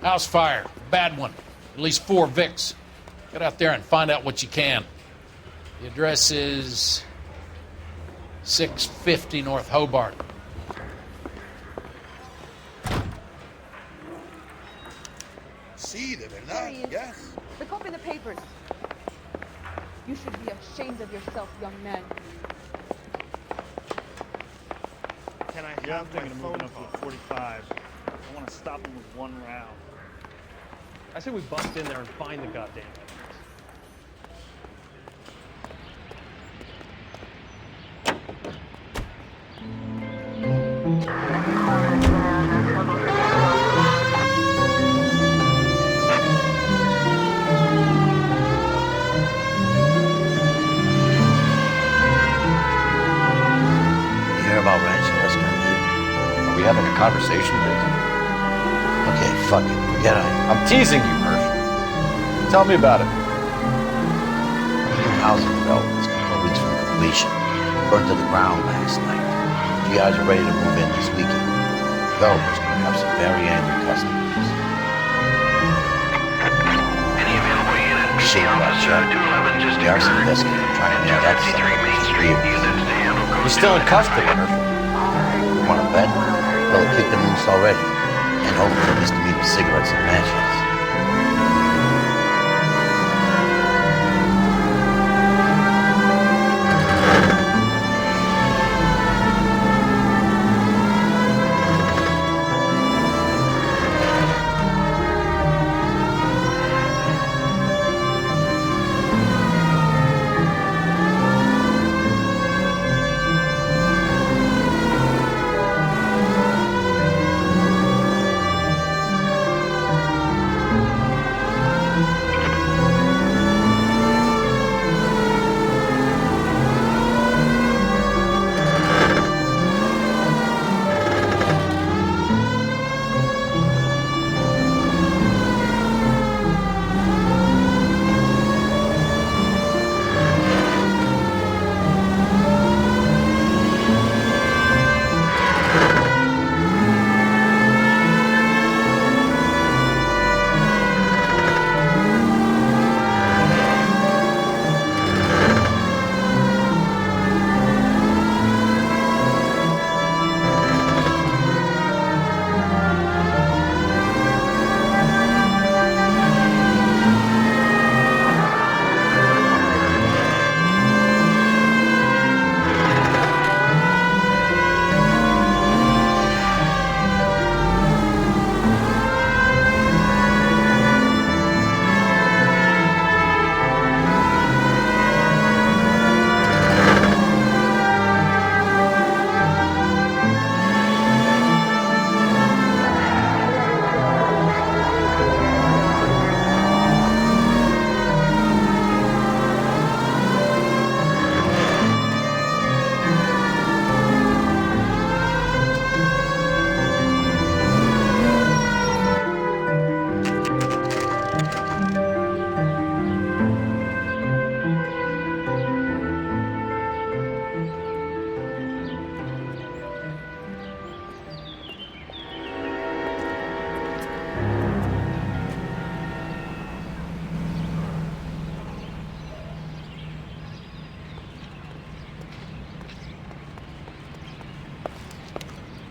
House fire. Bad one. At least 4 Vicks. Get out there and find out what you can. The address is 650 North Hobart. Sí, de verdad, yes. Look up in the papers. You should be ashamed of yourself, young man. Can I have I'm thinking of moving up to 45. I want to stop him with 1 round. I say we bust in there and find the goddamn evidence. Are we having a conversation, Biggs? Okay, fuck it. Forget it. I'm teasing you, Murph. Tell me about it. New housing development's a couple of weeks from completion. Burned to the ground last night. You guys are ready to move in this weekend. Developers gonna have some very angry customers. Any available unit? Shit about that. 211 just The arson investigator trying to make that 53 stuff. Main Street. Units to handle. He's still in custody, Murph. You wanna bet? Well, they kicked him loose already. And hopefully at least to meet with cigarettes and matches.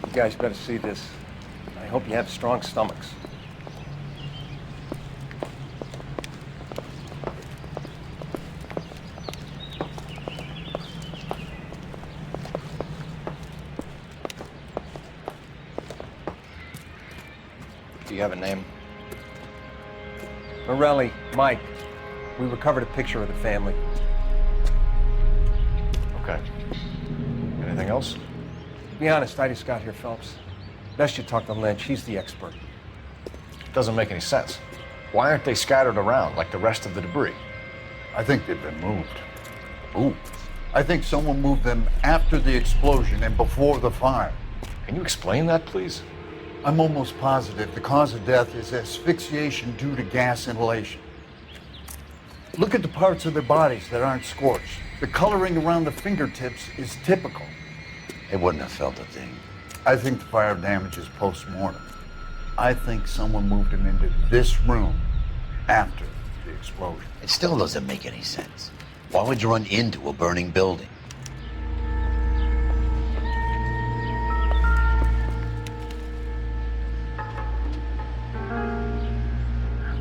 You guys better see this. I hope you have strong stomachs. Do you have a name? Morelli, Mike. We recovered a picture of the family. Okay. Anything else? To be honest, I just got here, Phelps. Best you talk to Lynch. He's the expert. Doesn't make any sense. Why aren't they scattered around like the rest of the debris? I think they've been moved. Ooh. I think someone moved them after the explosion and before the fire. Can you explain that, please? I'm almost positive the cause of death is asphyxiation due to gas inhalation. Look at the parts of their bodies that aren't scorched. The coloring around the fingertips is typical. They wouldn't have felt a thing. I think the fire damage is post-mortem. I think someone moved him into this room after the explosion. It still doesn't make any sense. Why would you run into a burning building?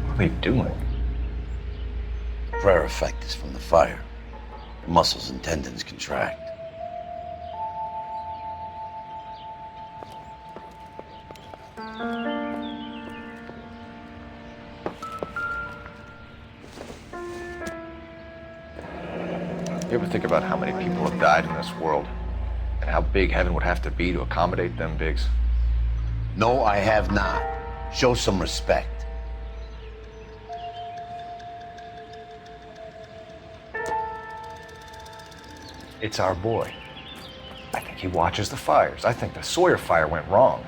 What are they doing? The prayer effect is from the fire. The muscles and tendons contract. You ever think about how many people have died in this world? And how big heaven would have to be to accommodate them, Biggs? No, I have not. Show some respect. It's our boy. I think he watches the fires. I think the Sawyer fire went wrong.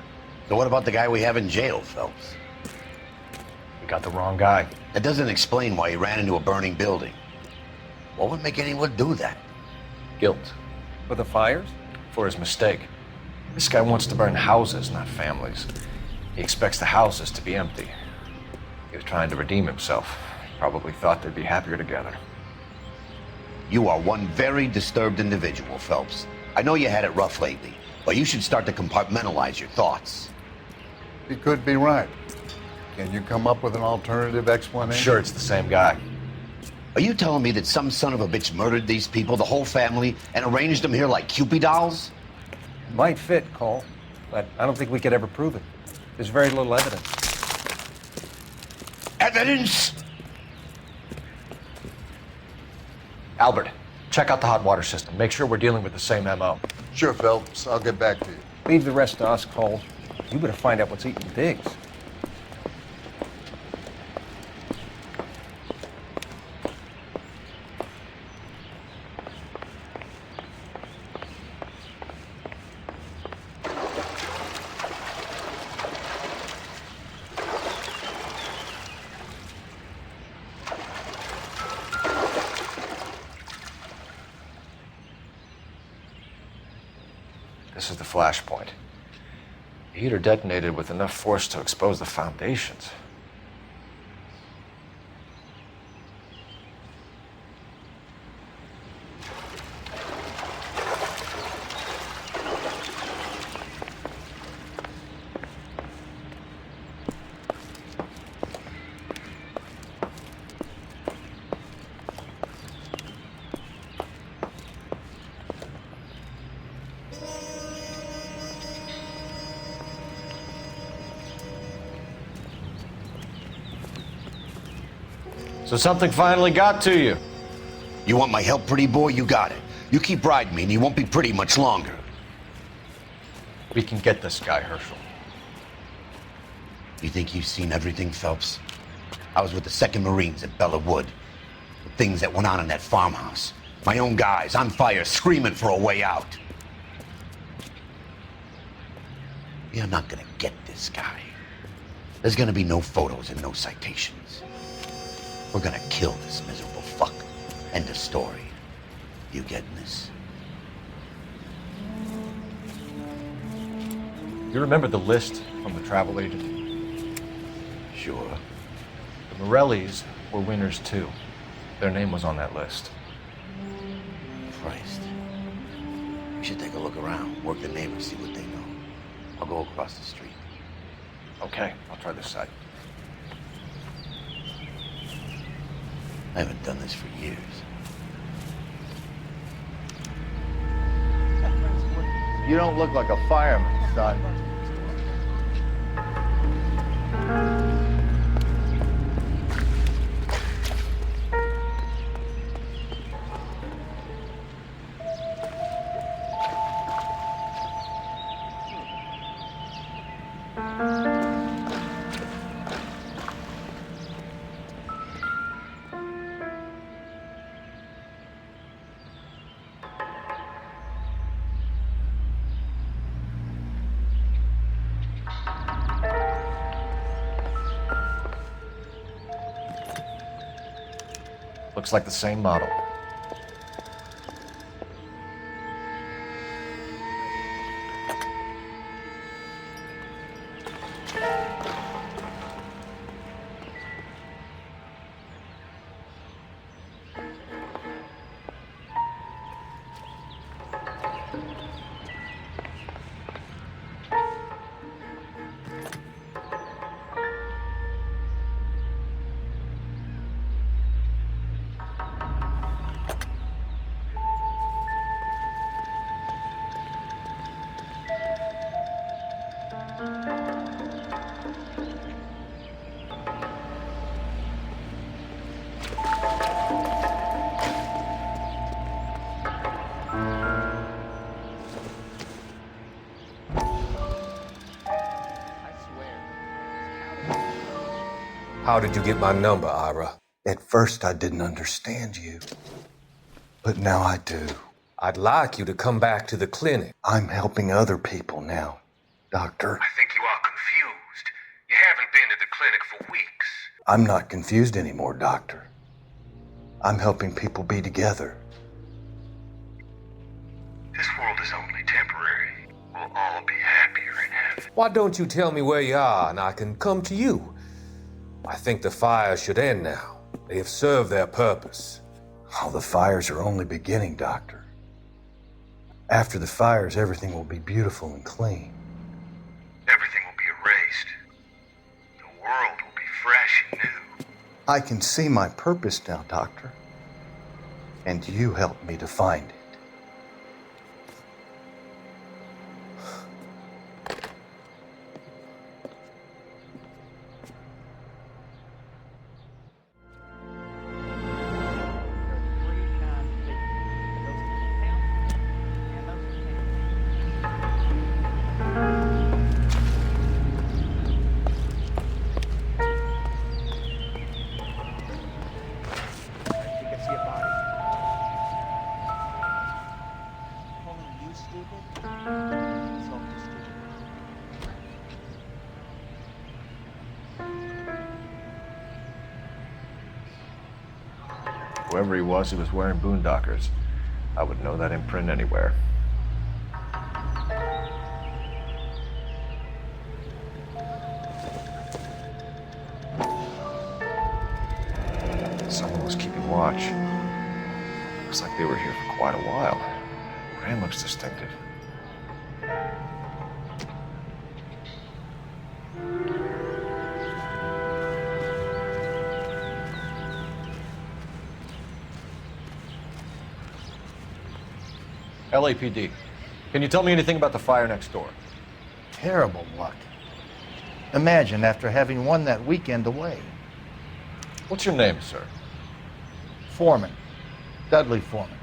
So what about the guy we have in jail, Phelps? We got the wrong guy. That doesn't explain why he ran into a burning building. What would make anyone do that? Guilt. For the fires? For his mistake. This guy wants to burn houses, not families. He expects the houses to be empty. He was trying to redeem himself. Probably thought they'd be happier together. You are one very disturbed individual, Phelps. I know you had it rough lately, but you should start to compartmentalize your thoughts. He could be right. Can you come up with an alternative I'm explanation? sure it's the same guy. Are you telling me that some son of a bitch murdered these people, the whole family, and arranged them here like Cupid dolls? It might fit, Cole, but I don't think we could ever prove it. There's very little evidence. Evidence? Albert, check out the hot water system. Make sure we're dealing with the same MO. Sure, Phelps. I'll get back to you. Leave the rest to us, Cole. You better find out what's eating Biggs. This is the flashpoint. The heater detonated with enough force to expose the foundations. So something finally got to you. You want my help, pretty boy? You got it. You keep riding me and you won't be pretty much longer. We can get this guy, Herschel. You think you've seen everything, Phelps? I was with the 2nd Marines at Bella Wood. The things that went on in that farmhouse. My own guys on fire, screaming for a way out. You're not gonna get this guy. There's gonna be no photos and no citations. We're gonna kill this miserable fuck. End of story. You getting this? You remember the list from the travel agent? Sure. The Morellis were winners too. Their name was on that list. Christ. We should take a look around, work the neighbors, see what they know. I'll go across the street. Okay, I'll try this side. I haven't done this for years. You don't look like a fireman, son. Looks like the same model. How did you get my number, Ira? At first, I didn't understand you, but now I do. I'd like you to come back to the clinic. I'm helping other people now, Doctor. I think you are confused. You haven't been to the clinic for weeks. I'm not confused anymore, Doctor. I'm helping people be together. This world is only temporary. We'll all be happier in heaven. Why don't you tell me where you are and I can come to you? I think the fires should end now. They have served their purpose. Oh, the fires are only beginning, Doctor. After the fires, everything will be beautiful and clean. Everything will be erased. The world will be fresh and new. I can see my purpose now, Doctor. And you helped me to find it. Whoever he was wearing boondockers. I would know that imprint anywhere. Someone was keeping watch. Looks like they were here for quite a while. Brand looks distinctive. LAPD. Can you tell me anything about the fire next door? Terrible luck. Imagine after having won that weekend away. What's your name, sir? Foreman. Dudley Foreman.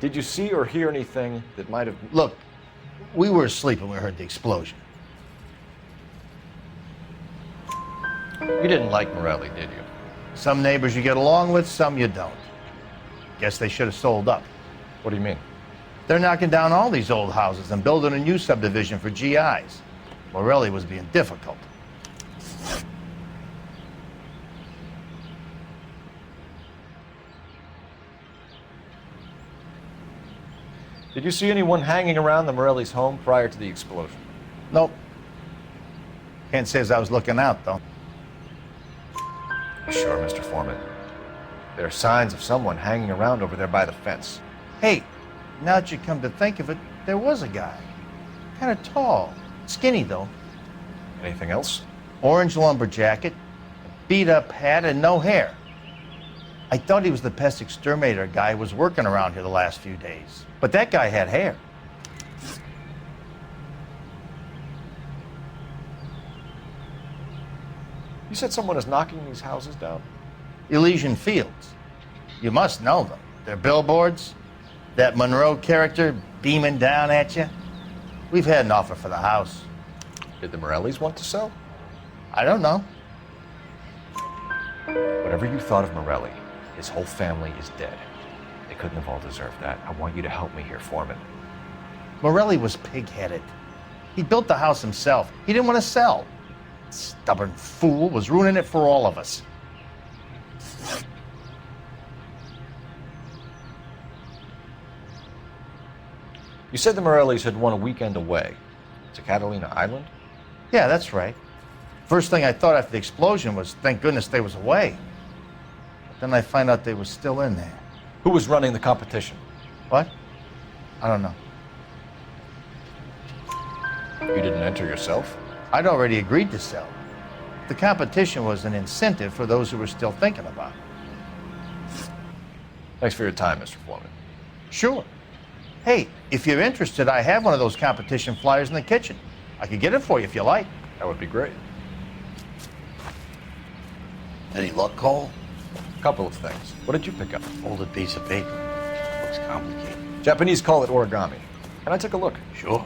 Did you see or hear anything that might have... Look, we were asleep when we heard the explosion. You didn't like Morelli, did you? Some neighbors you get along with, some you don't. Guess they should have sold up. What do you mean? They're knocking down all these old houses and building a new subdivision for GIs. Morelli was being difficult. Did you see anyone hanging around the Morelli's home prior to the explosion? Nope. Can't say as I was looking out, though. Sure, Mr. Foreman. There are signs of someone hanging around over there by the fence. Hey, now that you come to think of it, there was a guy. Kind of tall. Skinny, though. Anything else? Orange lumber jacket, beat-up hat, and no hair. I thought he was the pest exterminator guy who was working around here the last few days. But that guy had hair. You said someone is knocking these houses down? Elysian Fields. You must know them. Their billboards, that Monroe character beaming down at you. We've had an offer for the house. Did the Morellis want to sell? I don't know. Whatever you thought of Morelli, his whole family is dead. They couldn't have all deserved that. I want you to help me here, Foreman. Morelli was pig-headed. He built the house himself. He didn't want to sell. Stubborn fool was ruining it for all of us. You said the Morellis had won a weekend away to Catalina Island? Yeah, that's right. First thing I thought after the explosion was, thank goodness they was away. But then I find out they was still in there. Who was running the competition? What? I don't know. You didn't enter yourself? I'd already agreed to sell. The competition was an incentive for those who were still thinking about it. Thanks for your time, Mr. Foreman. Sure. Hey, if you're interested, I have one of those competition flyers in the kitchen. I could get it for you if you like. That would be great. Any luck, Cole? A couple of things. What did you pick up? Folded piece of paper. Looks complicated. Japanese call it origami. Can I take a look? Sure.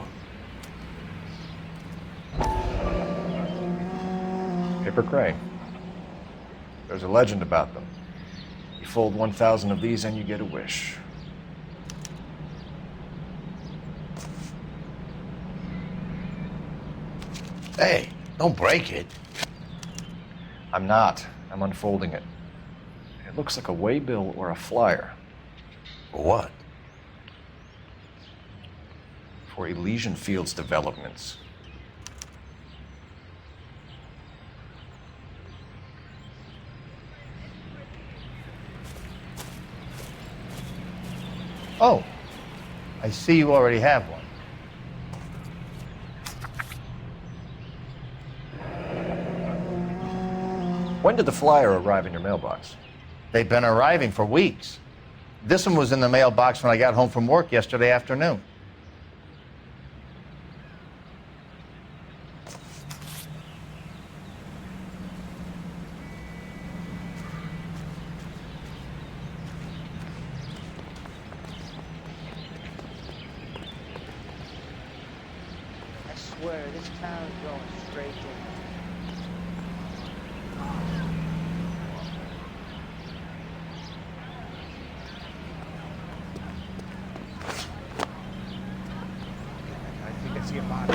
Paper crane. There's a legend about them. You fold 1,000 of these and you get a wish. Hey, don't break it. I'm not. I'm unfolding it. It looks like a waybill or a flyer. For what? For Elysian Fields Developments. Oh, I see you already have one. When did the flyer arrive in your mailbox? They've been arriving for weeks. This one was in the mailbox when I got home from work yesterday afternoon. I swear, this town's going straight to... I think I see a body.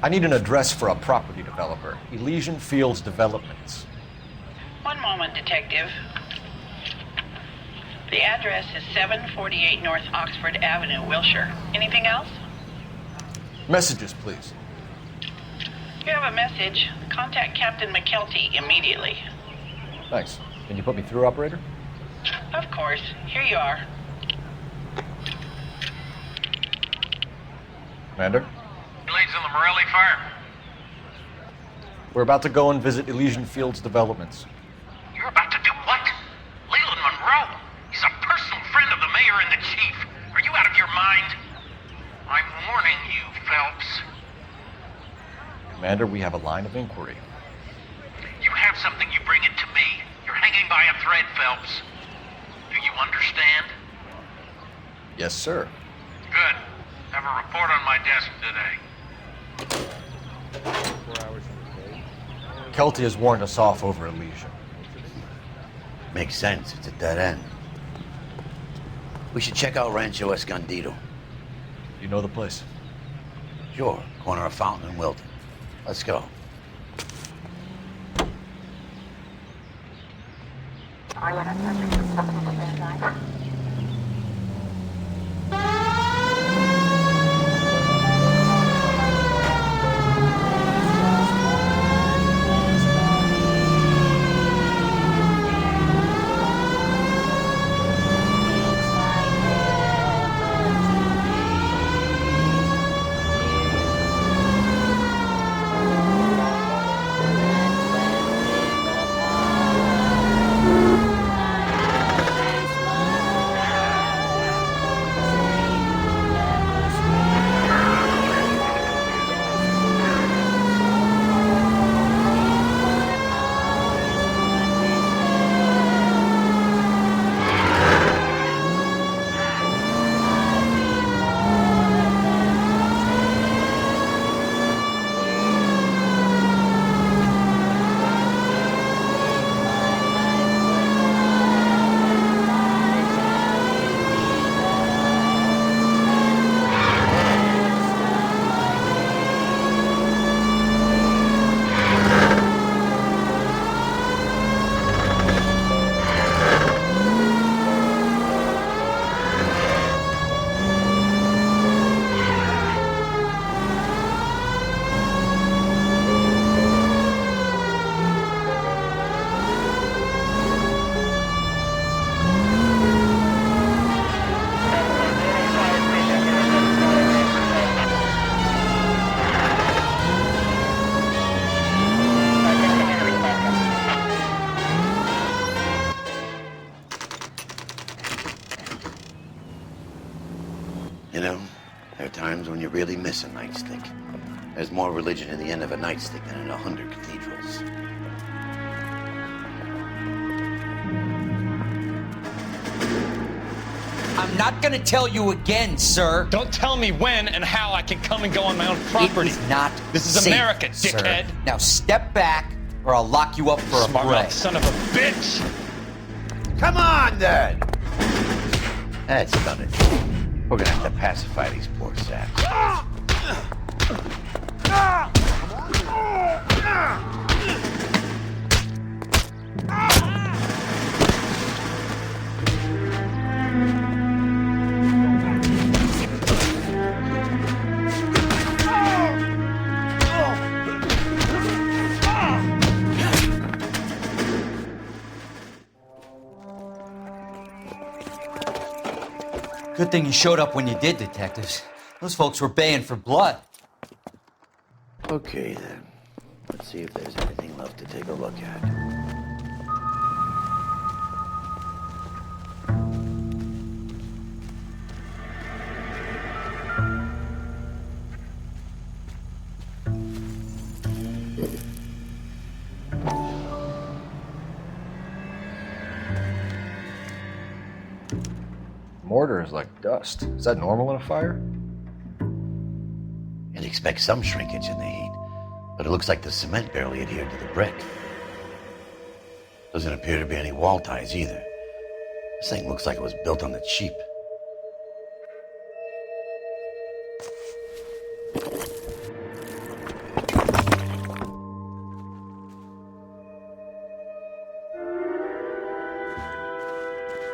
I need an address for a property developer. Elysian Fields Developments. One moment, Detective. The address is 748 North Oxford Avenue, Wilshire. Anything else? Messages, please. You have a message. Contact Captain McKelty immediately. Thanks. Can you put me through, operator? Of course. Here you are. Commander? He leads in the Morelli fire. We're about to go and visit Elysian Fields Developments. You're about to do what? Leland Monroe. He's a personal friend of the mayor and the chief. Are you out of your mind? I'm warning you, Phelps. Commander, we have a line of inquiry. You have something, you bring it to me. You're hanging by a thread, Phelps. Do you understand? Yes, sir. Good. Have a report on my desk today. 4 hours in the day. Kelty has warned us off over Elysian. Makes sense. It's a dead end. We should check out Rancho Escondido. You know the place? Sure. Corner of Fountain and Wilton. Let's go. really miss a nightstick. There's more religion in the end of a nightstick than in 100 cathedrals. I'm not gonna tell you again, sir. Don't tell me when and how I can come and go on my own property. It is not This is safe, America, dickhead. Sir. Now step back, or I'll lock you up for a Smart break. mouth son of a bitch! Come on, then! That's done it. We're gonna have to pacify these poor saps. Good thing you showed up when you did, detectives. Those folks were baying for blood. Okay, then. Let's see if there's anything left to take a look at. Mortar is like dust. Is that normal in a fire? You'd expect some shrinkage in the heat, but it looks like the cement barely adhered to the brick. Doesn't appear to be any wall ties either. This thing looks like it was built on the cheap.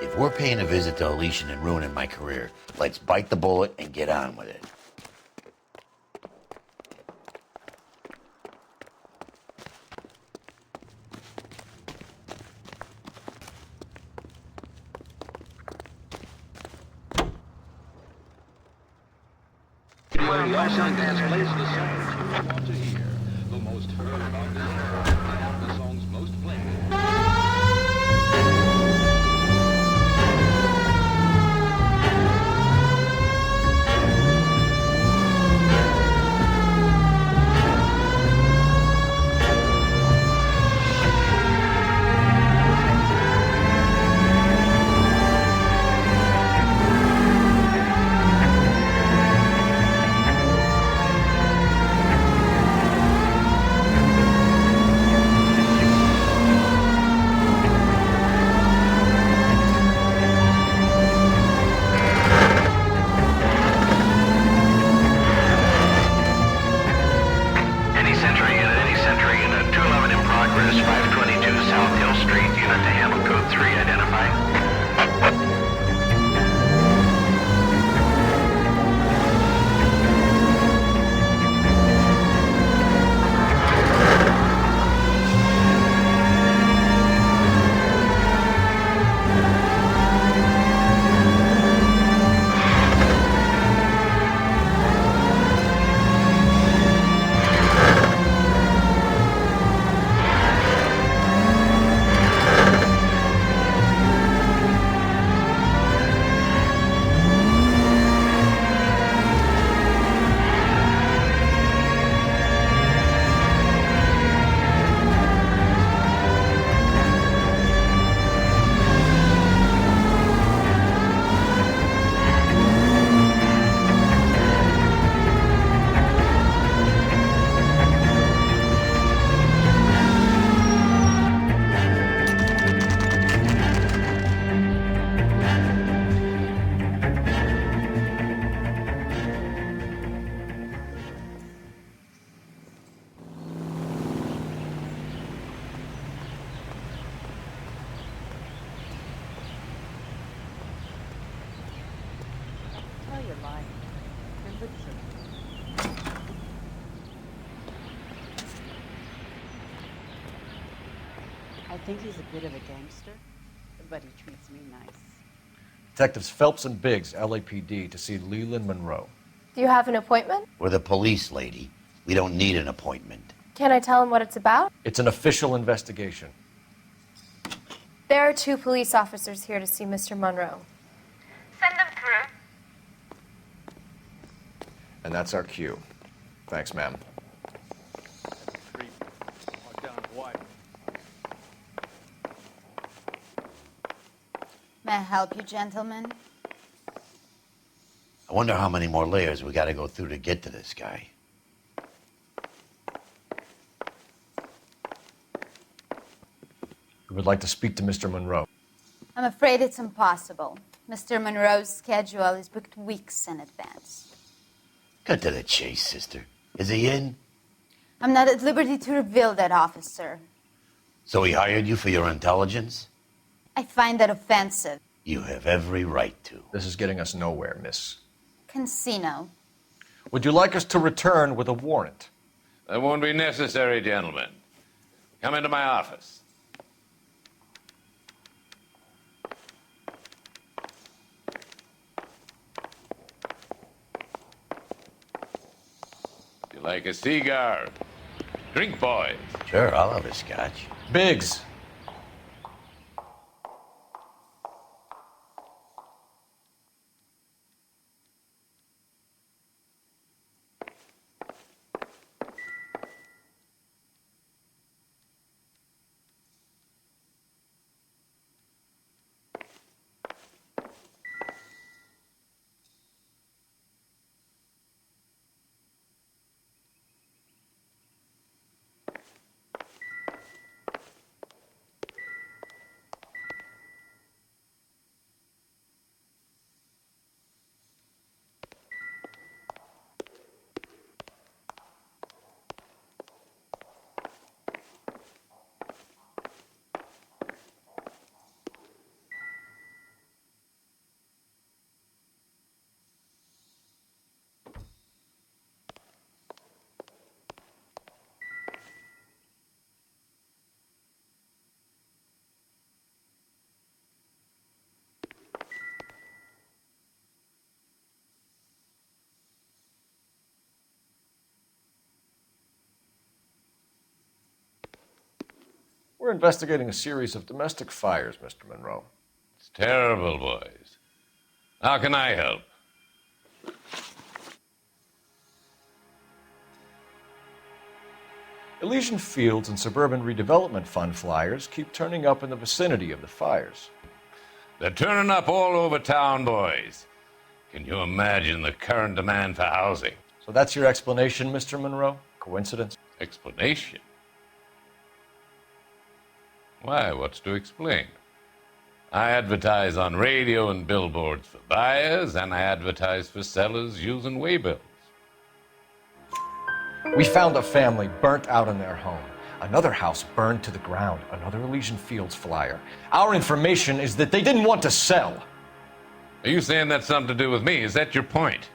If we're paying a visit to Elysian and ruining my career, let's bite the bullet and get on with it. The most heard about this and the songs most played. You're lying. You're lip-syncing. I think he's a bit of a gangster, but he treats me nice. Detectives Phelps and Biggs, LAPD, to see Leland Monroe. Do you have an appointment? We're the police, lady. We don't need an appointment. Can I tell him what it's about? It's an official investigation. There are 2 police officers here to see Mr. Monroe. Send them through. And that's our cue. Thanks, ma'am. Three. Mark down Dwight. May I help you, gentlemen? I wonder how many more layers we gotta go through to get to this guy. We would like to speak to Mr. Monroe. I'm afraid it's impossible. Mr. Monroe's schedule is booked weeks in advance. Cut to the chase, sister. Is he in? I'm not at liberty to reveal that, officer. So he hired you for your intelligence? I find that offensive. You have every right to. This is getting us nowhere, miss. Casino. Would you like us to return with a warrant? That won't be necessary, gentlemen. Come into my office. You like a cigar? Drink, boys. Sure, I'll have a scotch. Biggs. We're investigating a series of domestic fires, Mr. Monroe. It's terrible, boys. How can I help? Elysian Fields and Suburban Redevelopment Fund flyers keep turning up in the vicinity of the fires. They're turning up all over town, boys. Can you imagine the current demand for housing? So that's your explanation, Mr. Monroe? Coincidence? Explanation? Why, what's to explain? I advertise on radio and billboards for buyers, and I advertise for sellers using waybills. We found a family burnt out in their home. Another house burned to the ground. Another Elysian Fields flyer. Our information is that they didn't want to sell. Are you saying that's something to do with me? Is that your point?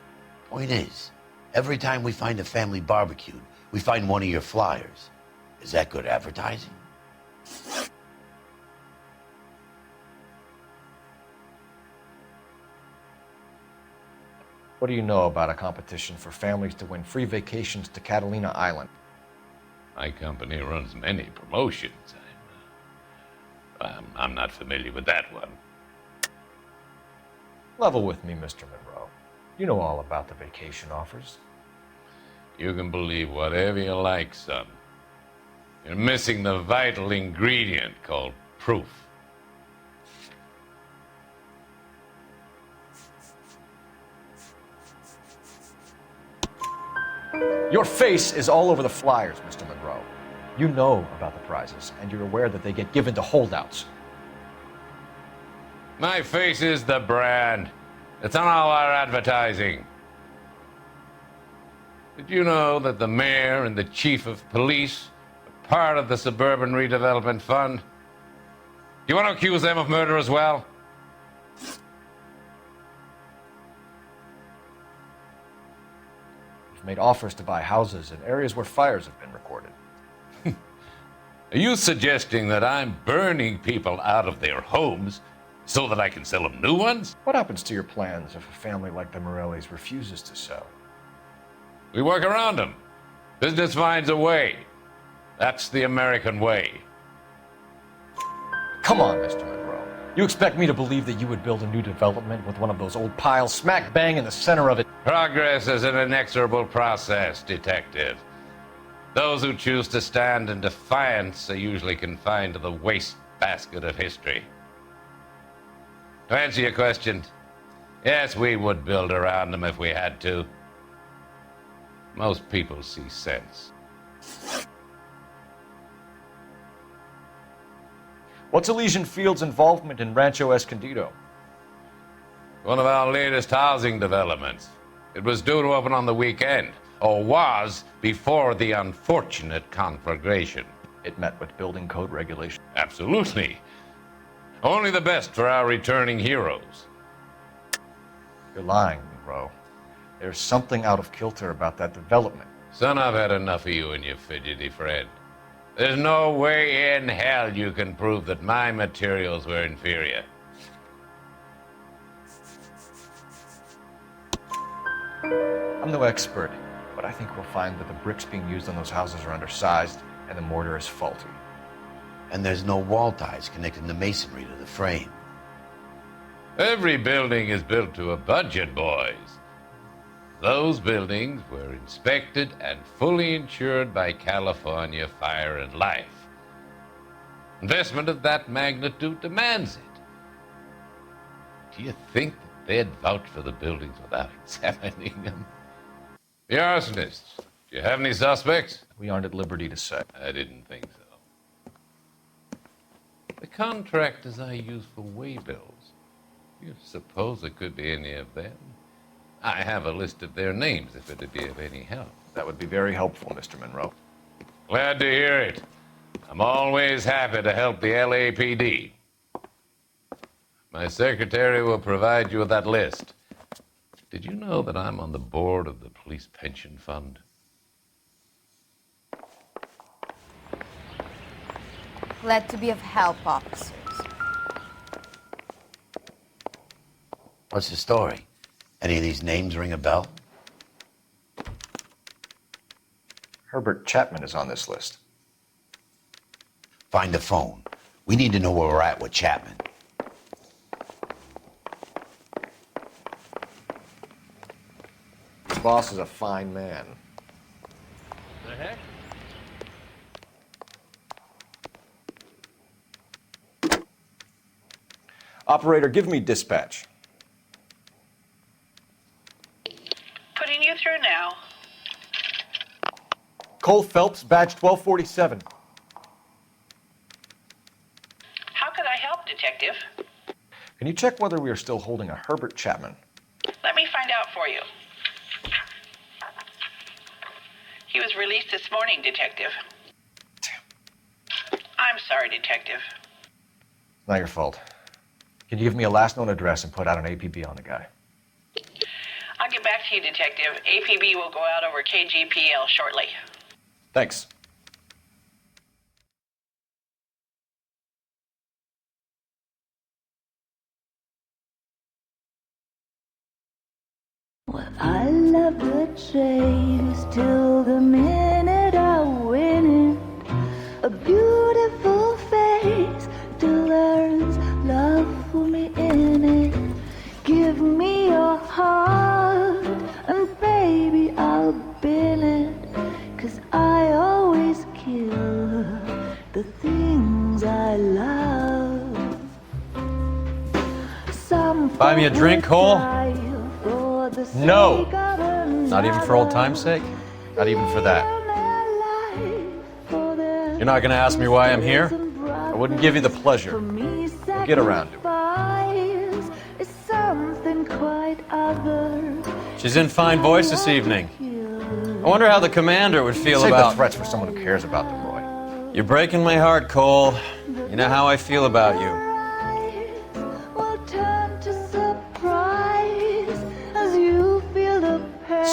Point is, every time we find a family barbecued, we find one of your flyers. Is that good advertising? What do you know about a competition for families to win free vacations to Catalina Island? My company runs many promotions. I'm not familiar with that one. Level with me, Mr. Monroe. You know all about the vacation offers. You can believe whatever you like, son. You're missing the vital ingredient called proof. Your face is all over the flyers, Mr. Monroe. You know about the prizes, and you're aware that they get given to holdouts. My face is the brand. It's on all our advertising. Did you know that the mayor and the chief of police are part of the Suburban Redevelopment Fund? Do you want to accuse them of murder as well? We've made offers to buy houses in areas where fires have been recorded. Are you suggesting that I'm burning people out of their homes so that I can sell them new ones? What happens to your plans if a family like the Morellis refuses to sell? We work around them. Business finds a way. That's the American way. Come on, Mr. Monroe. You expect me to believe that you would build a new development with one of those old piles smack bang in the center of it? Progress is an inexorable process, Detective. Those who choose to stand in defiance are usually confined to the wastebasket of history. To answer your question, yes, we would build around them if we had to. Most people see sense. What's Elysian Field's involvement in Rancho Escondido? One of our latest housing developments. It was due to open on the weekend, or was before the unfortunate conflagration. It met with building code regulations. Absolutely. Only the best for our returning heroes. You're lying, Monroe. There's something out of kilter about that development. Son, I've had enough of you and your fidgety friend. There's no way in hell you can prove that my materials were inferior. I'm no expert, but I think we'll find that the bricks being used on those houses are undersized and the mortar is faulty. And there's no wall ties connecting the masonry to the frame. Every building is built to a budget, boys. Those buildings were inspected and fully insured by California Fire and Life. Investment of that magnitude demands it. Do you think that they'd vouch for the buildings without examining them? The arsonists. Do you have any suspects? We aren't at liberty to say. I didn't think so. The contractors I use for waybills. You suppose it could be any of them? I have a list of their names if it'd be of any help. That would be very helpful, Mr. Monroe. Glad to hear it. I'm always happy to help the LAPD. My secretary will provide you with that list. Did you know that I'm on the board of the police pension fund? Glad to be of help, officers. What's the story? Any of these names ring a bell? Herbert Chapman is on this list. Find the phone. We need to know where we're at with Chapman. The boss is a fine man. The heck? Operator, give me dispatch. Putting you through now. Cole Phelps, badge 1247. How could I help, Detective? Can you check whether we are still holding a Herbert Chapman? Let me find out for you. He was released this morning, Detective. Damn. I'm sorry, Detective. Not your fault. Can you give me a last known address and put out an APB on the guy? I'll get back to you, Detective. APB will go out over KGPL shortly. Thanks. Well, I love the chase till the minute I win it. A beautiful face still learns love for me in it. Give me your heart and baby I'll bill it. 'Cause I always kill the things I love. Some Buy me a drink, Cole? No. Not even for old time's sake? Not even for that. You're not gonna ask me why I'm here? I wouldn't give you the pleasure. We'll get around to it. She's in fine voice this evening. I wonder how the commander would feel Save about... the threats for someone who cares about them, Roy. You're breaking my heart, Cole. You know how I feel about you.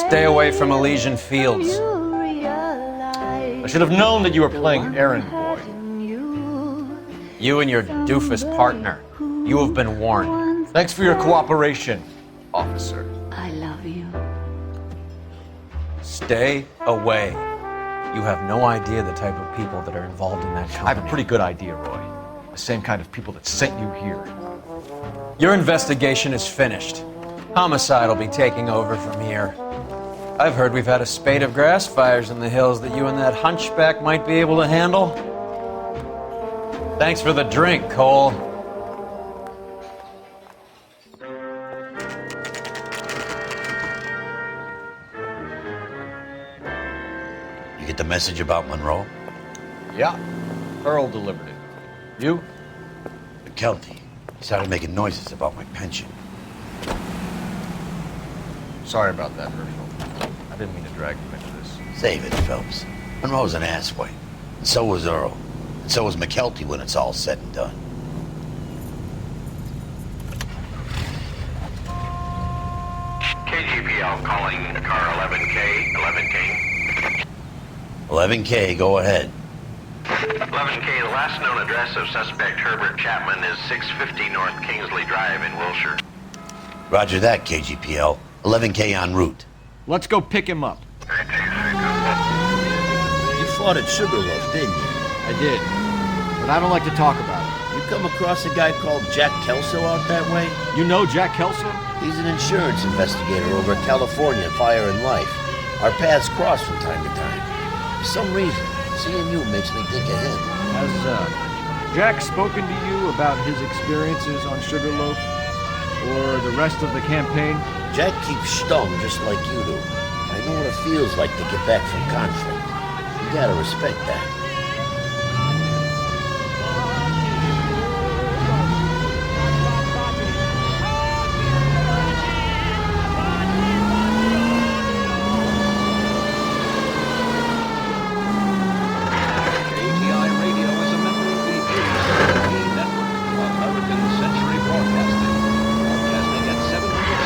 Stay away from Elysian Fields. I should have known that you were playing errand boy. You and your doofus partner. You have been warned. Thanks for your cooperation, officer. I love you. Stay away. You have no idea the type of people that are involved in that company. I have a pretty good idea, Roy. The same kind of people that sent you here. Your investigation is finished. Homicide will be taking over from here. I've heard we've had a spate of grass fires in the hills that you and that hunchback might be able to handle. Thanks for the drink, Cole. You get the message about Monroe? Yeah. Earl delivered it. You? McKelty. He started making noises about my pension. Sorry about that, Herschel. I didn't mean to drag you into this. Save it, Phelps. Monroe's an asswipe. And so was Earl. And so was McKelty when it's all said and done. KGPL calling car 11K, 11K. 11K, go ahead. 11K, the last known address of suspect Herbert Chapman is 650 North Kingsley Drive in Wilshire. Roger that, KGPL. 11K en route. Let's go pick him up. You fought at Sugarloaf, didn't you? I did, but I don't like to talk about it. You come across a guy called Jack Kelso out that way? You know Jack Kelso? He's an insurance investigator over at California Fire and Life. Our paths cross from time to time. For some reason, seeing you makes me think of him. Has Jack spoken to you about his experiences on Sugarloaf or the rest of the campaign? Jack keeps stum just like you do. I know what it feels like to get back from conflict. You gotta respect that. KTI Radio is a member of the ACB network of American Century Broadcasting. Broadcasting at 760.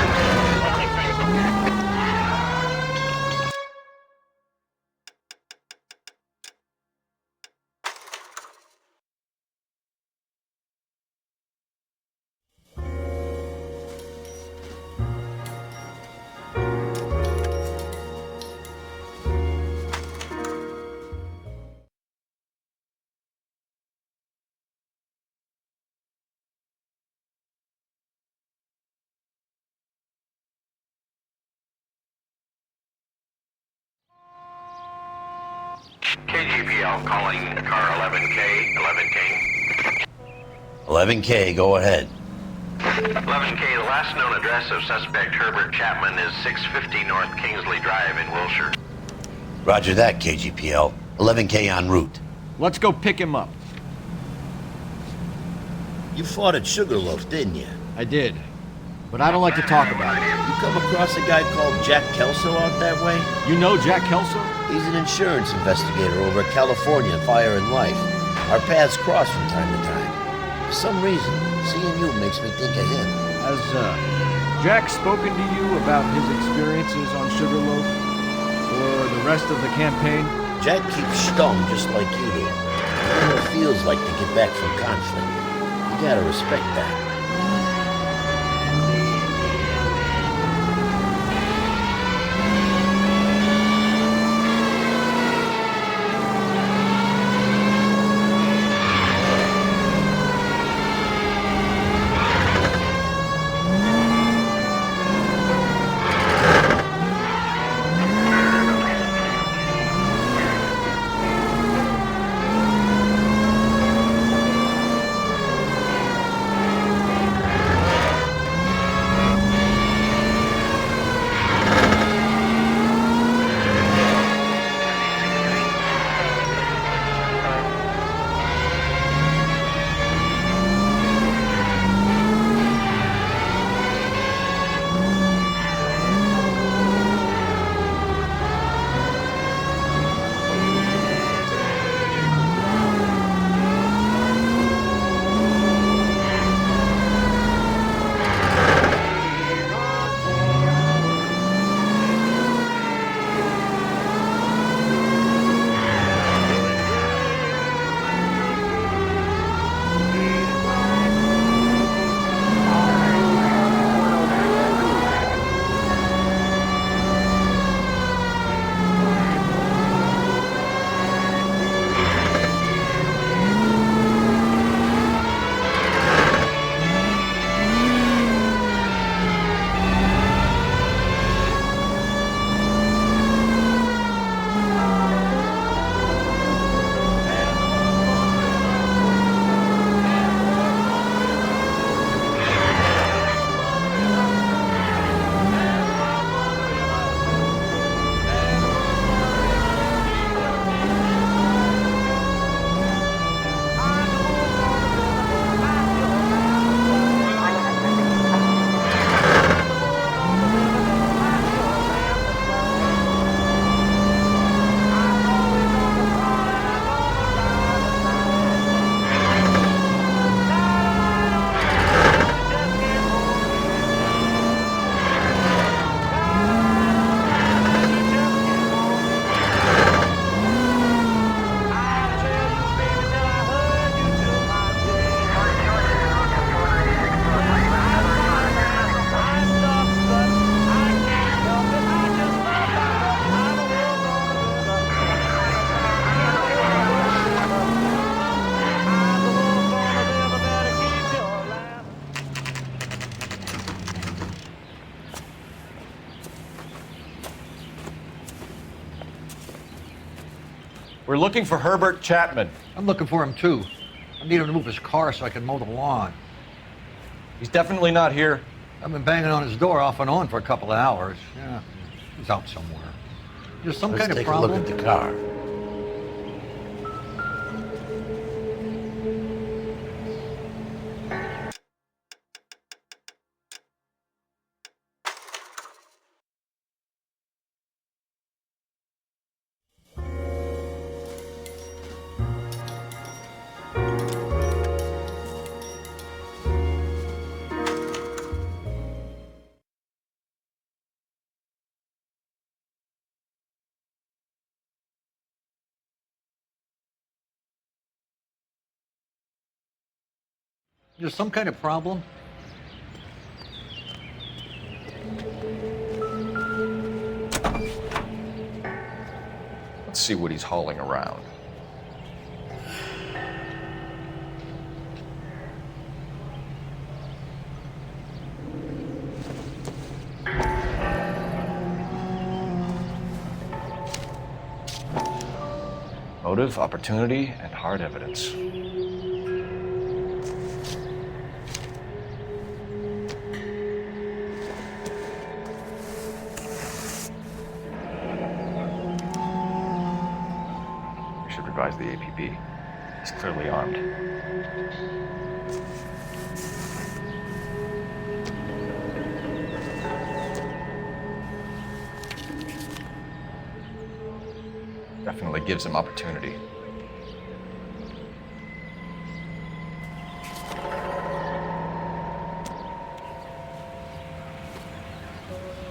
KGPL calling car 11K, 11K. 11K, go ahead. 11K, the last known address of suspect Herbert Chapman is 650 North Kingsley Drive in Wilshire. Roger that, KGPL. 11K en route. Let's go pick him up. You fought at Sugarloaf, didn't you? I did, but I don't like to talk about it. You come across a guy called Jack Kelso out that way? You know Jack Kelso? He's an insurance investigator over at California Fire and Life. Our paths cross from time to time. For some reason, seeing you makes me think of him. Has Jack spoken to you about his experiences on Sugarloaf or the rest of the campaign? Jack keeps stum just like you do. I know what it feels like to get back from conflict. You gotta respect that. We're looking for Herbert Chapman. I'm looking for him, too. I need him to move his car so I can mow the lawn. He's definitely not here. I've been banging on his door off and on for a couple of hours. Yeah, he's out somewhere. There's some kind of problem. Let's take a look at the car. There's some kind of problem. Let's see what he's hauling around. Motive, opportunity, and hard evidence. We should revise the APB. He's clearly armed. Definitely gives him opportunity.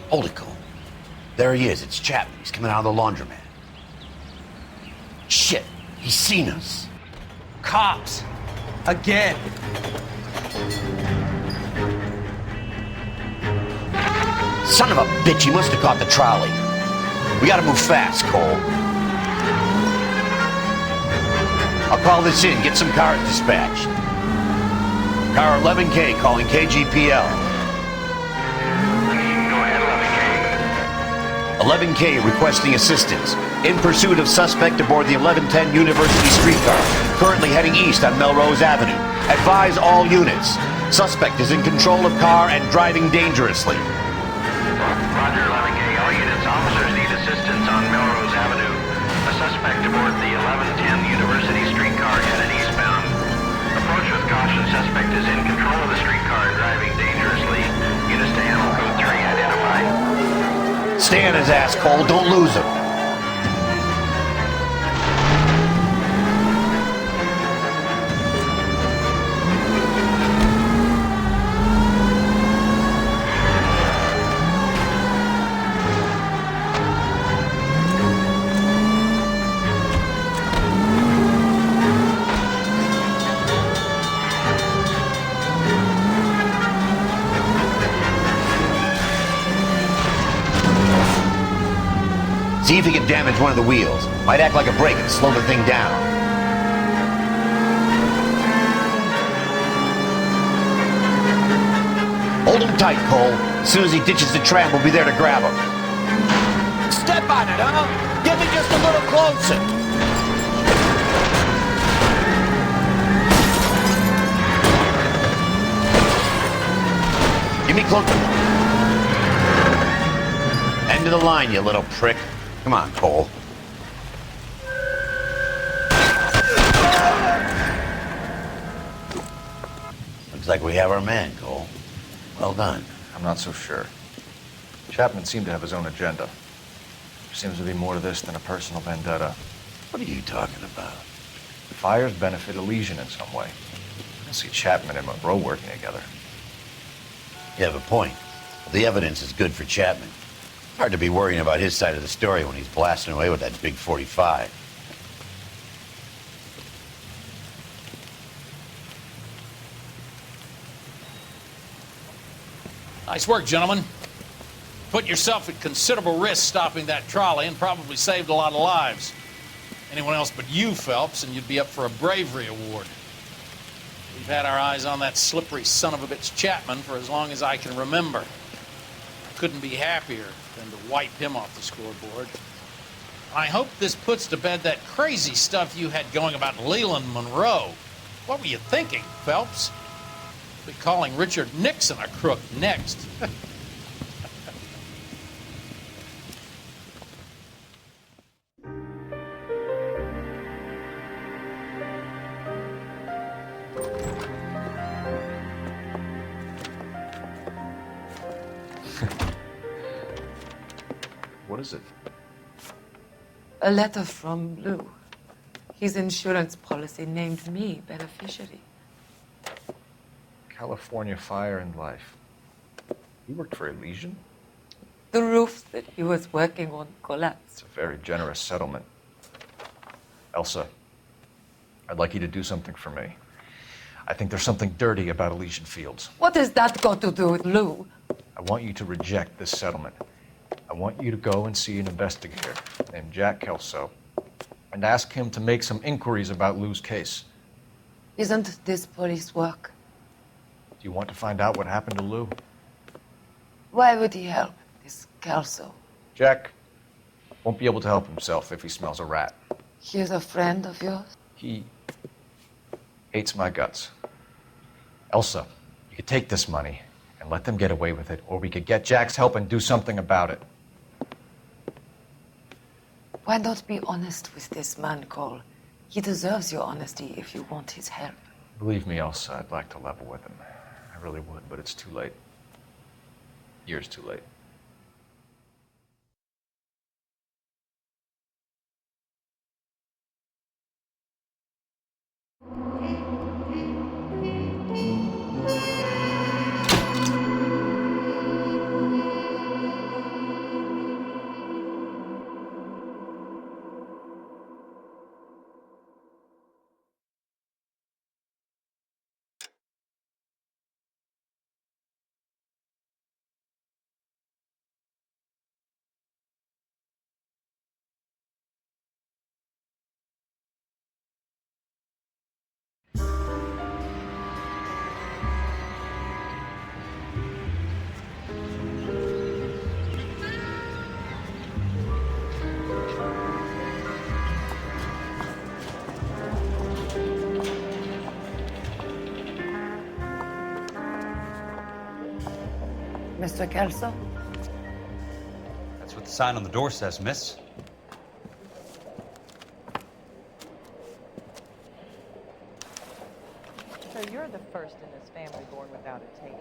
Hold it, Cole. There he is. It's Chapman. He's coming out of the laundromat. Shit. He's seen us. Cops! Again! Son of a bitch. He must have caught the trolley. We gotta move fast, Cole. I'll call this in. Get some cars dispatched. Car 11K calling KGPL. 11K requesting assistance. In pursuit of suspect aboard the 1110 University streetcar, currently heading east on Melrose Avenue. Advise all units. Suspect is in control of car and driving dangerously. Roger, 11K. All units, officers need assistance on Melrose Avenue. A suspect aboard the 1110 University streetcar headed eastbound. Approach with caution. Suspect is in control of the streetcar, driving dangerously. Units to handle code 3 identified. Stay on his ass, Cole. Don't lose him. See if he can damage one of the wheels. Might act like a brake and slow the thing down. Hold him tight, Cole. As soon as he ditches the tram, we'll be there to grab him. Step on it, huh? Get me just a little closer. Give me close. End of the line, you little prick. Come on, Cole. Looks like we have our man, Cole. Well done. I'm not so sure. Chapman seemed to have his own agenda. There seems to be more to this than a personal vendetta. What are you talking about? The fires benefit Elysian in some way. I don't see Chapman and Monroe working together. You have a point. The evidence is good for Chapman. Hard to be worrying about his side of the story when he's blasting away with that big 45. Nice work, gentlemen. Put yourself at considerable risk stopping that trolley and probably saved a lot of lives. Anyone else but you, Phelps, and you'd be up for a bravery award. We've had our eyes on that slippery son of a bitch Chapman for as long as I can remember. Couldn't be happier than to wipe him off the scoreboard. I hope this puts to bed that crazy stuff you had going about Leland Monroe. What were you thinking, Phelps? Be calling Richard Nixon a crook next. What is it? A letter from Lou. His insurance policy named me beneficiary. California Fire and Life. He worked for Elysian? The roof that he was working on collapsed. It's a very generous settlement. Elsa, I'd like you to do something for me. I think there's something dirty about Elysian Fields. What has that got to do with Lou? I want you to reject this settlement. I want you to go and see an investigator named Jack Kelso and ask him to make some inquiries about Lou's case. Isn't this police work? Do you want to find out what happened to Lou? Why would he help this Kelso? Jack won't be able to help himself if he smells a rat. He is a friend of yours? He hates my guts. Elsa, you could take this money and let them get away with it, or we could get Jack's help and do something about it. Why not be honest with this man, Cole? He deserves your honesty if you want his help. Believe me, Elsa, I'd like to level with him. I really would, but it's too late. Years too late. Mr. Kelso? That's what the sign on the door says, miss. So you're the first in this family born without a tail.